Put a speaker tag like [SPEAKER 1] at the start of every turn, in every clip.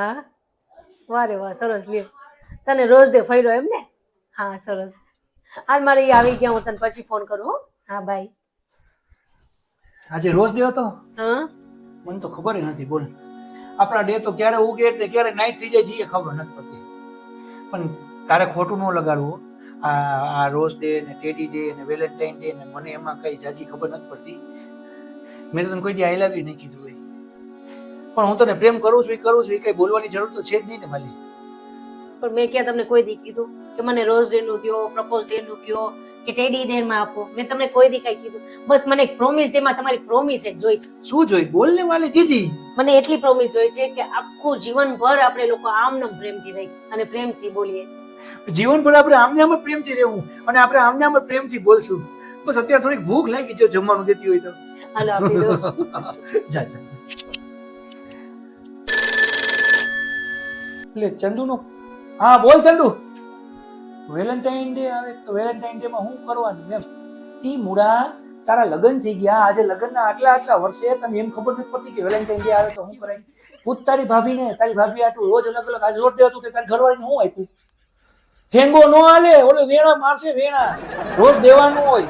[SPEAKER 1] હા, વારે વાહ, સરસ લ્યો. તને રોજ ડે ફર્યો એમ ને? હા, સરસ. હાલ મારે ઈ આવી ગયા, હું તને પછી ફોન કરું હો. હા, બાય.
[SPEAKER 2] આજે રોજ ડે હતો.
[SPEAKER 1] હા,
[SPEAKER 2] મને તો ખબર નથી. બોલ, આપણા ડે તો ક્યારે ઉગે એટલે ક્યારે નાઈટ થઈ જાય છે એ ખબર નથી પડતી. પણ તારે ખોટું ન લગાડવું. આ રોઝ ડે ને ટેડી ડે ને વેલેન્ટાઇન ડે ને મને એમાં કઈ જાજી ખબર નથી પડતી. મેં તો તને કોઈ દી આઈ લવ યુ નહીં કીધું હોય. પણ હું તને પ્રેમ કરું છું એ કઈ બોલવાની જરૂર તો છે જ નહીં ને માલી.
[SPEAKER 1] પણ મેં ક્યાં તમને કોઈ દી કીધું કે મને રોઝ ડે નું કયો, પ્રપોઝ ડે નું કયો કે ટેડી ડે માં આપો? મેં તમને કોઈ દી કઈ કીધું? બસ મને એક પ્રોમિસ ડે માં તમારી પ્રોમિસ એક જોઈ છે.
[SPEAKER 2] શું જોઈ? બોલ ને માલી દીદી.
[SPEAKER 1] મને એટલી પ્રોમિસ જોઈ છે કે આખું જીવનભર આપણે લોકો આમનામ પ્રેમથી રહી અને પ્રેમથી બોલીએ.
[SPEAKER 2] જીવનભર આપણે આમને આમ જ પ્રેમથી રહેવું અને આપણે આમને આમ જ પ્રેમથી બોલશું. બસ અત્યારે થોડીક ભૂખ લાગી, જો જમવાનું દેતી હોય તો.
[SPEAKER 1] હાલો આપી દો.
[SPEAKER 2] જા જા. લે ચંદુ નો. હા બોલ ચંદુ. વેલેન્ટાઇન ડે આવે તો વેલેન્ટાઇન ડે માં શું કરવાનું એમ? તી મુડા, તારા લગ્ન થઈ ગયા, આજે લગ્નના આટલા વર્ષે તને એમ ખબર નથી પડતી કે વેલેન્ટાઇન ડે આવે તો શું કરાય? પૂછ તારી ભાભીને. તારી ભાભી આટલું રોજ અલગ અલગ. આજે રોજ ડે હતું તે તારી ઘરવાળીને શું આપ્યું? ઠેંગો નો હાલે, ઓલો વેણા મારશે વેણા. રોજ દેવાનું હોય.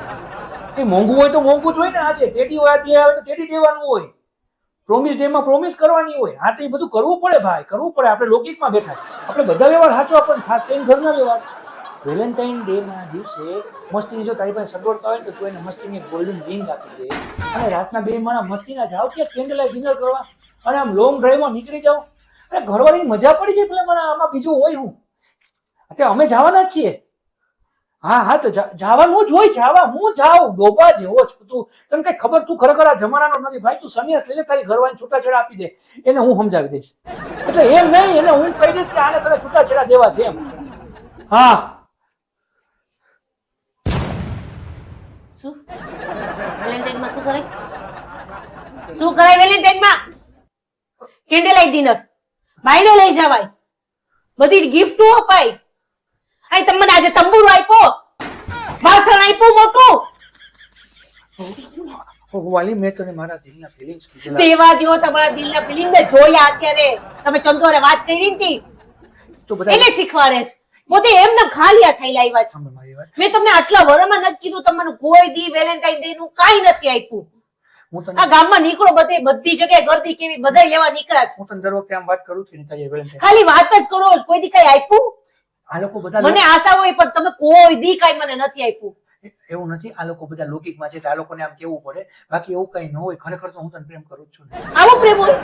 [SPEAKER 2] એ મોંઘું હોય તો મોંઘું જ હોય ને. આજે ટેડી હોય, ડે આવે તો ટેડી દેવાનું હોય. પ્રોમિસ ડે માં પ્રોમિસ કરવાની હોય. હા તો એ બધું કરવું પડે ભાઈ, કરવું પડે. આપણે લૌકિકમાં બેઠા આપણે બધા વ્યવહાર સાચવા, પણ ખાસ કરીને ઘરના વ્યવહાર. વેલેન્ટાઇન ડે ના દિવસે મસ્તીની, જો તારી પાસે સગવડતા હોય તો તું એને મસ્તીની ગોલ્ડન રિંગ આપી દે અને રાતના બે માણા મસ્તીના જાવ કે કેન્ડલ લાઇટ ડિનર કરવા અને આમ લોંગ ડ્રાઈવમાં નીકળી જાવ અને ઘરવાળીની મજા પડી જાય. પેલા મને આમાં બીજું હોય હું? અત્યારે અમે જવાના જ છીએ. હા તો જવાનું જ હોય. જાવા હું જાઉં ડોબા જેવો છું તું. તને કઈ ખબર? તું ખરેખર આ જમાનાનો નથી ભાઈ. તું સંન્યાસ લઈ લે, તારી ઘરવાળી છૂટાછેડા આપી દે. એને હું સમજાવી દઈશ. એટલે એમ નહીં, એને હું કહી દઈશ કે આને તને છૂટાછેડા દેવા છે એમ. હા.
[SPEAKER 1] શું વેલેન્ટાઇન માં શું કરાય? શું કરાય વેલેન્ટાઇન માં? કેન્ડલ લાઇટ ડિનર, બાયને લઈ જવાય, બધી ગિફ્ટો અપાય. આ તમને આજે તંબુરો આપ્યો, વાસણ આપ્યું મોટું.
[SPEAKER 2] વાલી, મેં તને મારા દિલના ફિલિંગ્સ કીધેલા.
[SPEAKER 1] દેવા દ્યો તમારા દિલના ફિલિંગ ને. જોયા અત્યારે તમે ચંદોરે વાત કરી હતી
[SPEAKER 2] તો બધા
[SPEAKER 1] એને શીખવાડે છે. પોતે એમને ખાલિયા થઈ લાવ્યા છે.
[SPEAKER 2] મારી વાત.
[SPEAKER 1] મેં તમને આટલા વરમાં નથી કીધું તમને કોઈ દી વેલેન્ટાઇન ડે નું કાઈ નથી આપ્યું?
[SPEAKER 2] હું તને
[SPEAKER 1] આ ગામમાં નીકળો, બધી જગ્યાએ ગરદી કેવી, બધા લેવા નીકળ્યા છે.
[SPEAKER 2] હું તને દર વખતે આમ વાત કરું છું ને તારી વેલેન્ટાઇન.
[SPEAKER 1] ખાલી વાત જ કરો, કોઈ દી કઈ આપ્યું?
[SPEAKER 2] આ લોકો બધા
[SPEAKER 1] મને આશા હોય પણ તમે કોઈ દી કઈ મને નથી આપ્યું.
[SPEAKER 2] એવું નથી. આ લોકો બધા લૌકિકમાં છે એટલે આ લોકોને આમ કેવું પડે. બાકી એવું કઈ ન હોય. ખરેખર તો હું તને પ્રેમ કરું જ છું ને.
[SPEAKER 1] આવો પ્રેમ હોય?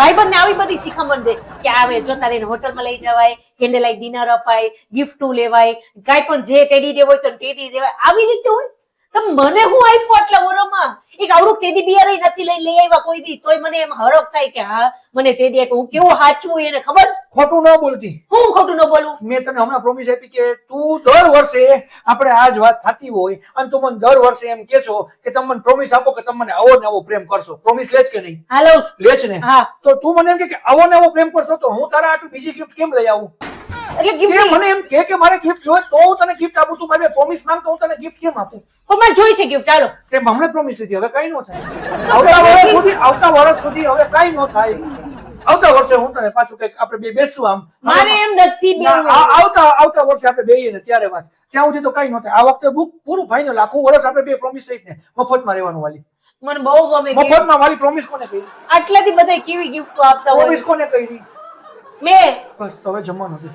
[SPEAKER 1] ભાઈબંધને આવી બધી શીખામણ દે કે આવે જો તારે હોટલમાં લઈ જવાય, કેન્ડલ લાઇટ ડિનર અપાય, ગિફ્ટો લેવાય, કાઈ પણ જે ટેડી ડે હોય તો ટેડી દેવાય, આવી રીતે હોય. તમે મને હું આપ્યું આટલા વરોમાં? એક આવડું ટેડી બિયર નથી લઈ આવ્યા કોઈ દી, તોય મને એમ હરખ થાય કે હા મને ટેડી આપ્યું. હું કેવું સાચું હોય એને ખબર છે.
[SPEAKER 2] ખોટું ન બોલતી.
[SPEAKER 1] હું ખોટું ન બોલું?
[SPEAKER 2] મેં તને હમણાં પ્રોમિસ આપી કે તું દર વર્ષે આપણે આ જ વાત થતી હોય અને તું મને દર વર્ષે એમ કે છો કે તમે મને પ્રોમિસ આપો કે તમે મને આવો ને આવો પ્રેમ કરશો. પ્રોમિસ લે કે નહીં?
[SPEAKER 1] હાલો
[SPEAKER 2] લે છે ને?
[SPEAKER 1] હા.
[SPEAKER 2] તો તું મને એમ કે આવો ને આવો પ્રેમ કરશો તો હું તારા આટલું બીજી ગિફ્ટ કેમ લઈ આવું?
[SPEAKER 1] એટલે
[SPEAKER 2] કે
[SPEAKER 1] ગિફ્ટ
[SPEAKER 2] મને એમ કે મારે ગિફ્ટ જોઈએ તો હું તને ગિફ્ટ આપું. તું મારી પ્રોમિસ માંગ તો હું તને ગિફ્ટ કેમ આપું?
[SPEAKER 1] પણ મને જોઈ છે ગિફ્ટ. હાલો
[SPEAKER 2] તે હમણાં પ્રોમિસ લીધી, હવે કઈ ન થાય. આવતા વર્ષ સુધી હવે કઈ ન થાય. આવતા વર્ષે હું તને પાછું કઈક આપણે બે બેસવું આમ.
[SPEAKER 1] મારે એમ નથી બેવું.
[SPEAKER 2] આવતા વર્ષે આપણે બેહીએ ને ત્યારે વાત. ત્યાં સુધી તો કઈ ન થાય. આ વખતે બુક પૂરું ફાઇનલ. આખું વર્ષ આપણે બે પ્રોમિસ થઈ ને મફતમાં રહેવાનું વાલી.
[SPEAKER 1] મને બહુ ગમે.
[SPEAKER 2] મફતમાં વાલી પ્રોમિસ કોને કરી?
[SPEAKER 1] આટલાથી બધા કેવી ગિફ્ટો આપતા હોય.
[SPEAKER 2] પ્રોમિસ કોને કરી?
[SPEAKER 1] મેં
[SPEAKER 2] બસ તો હવે જમવાનું છે.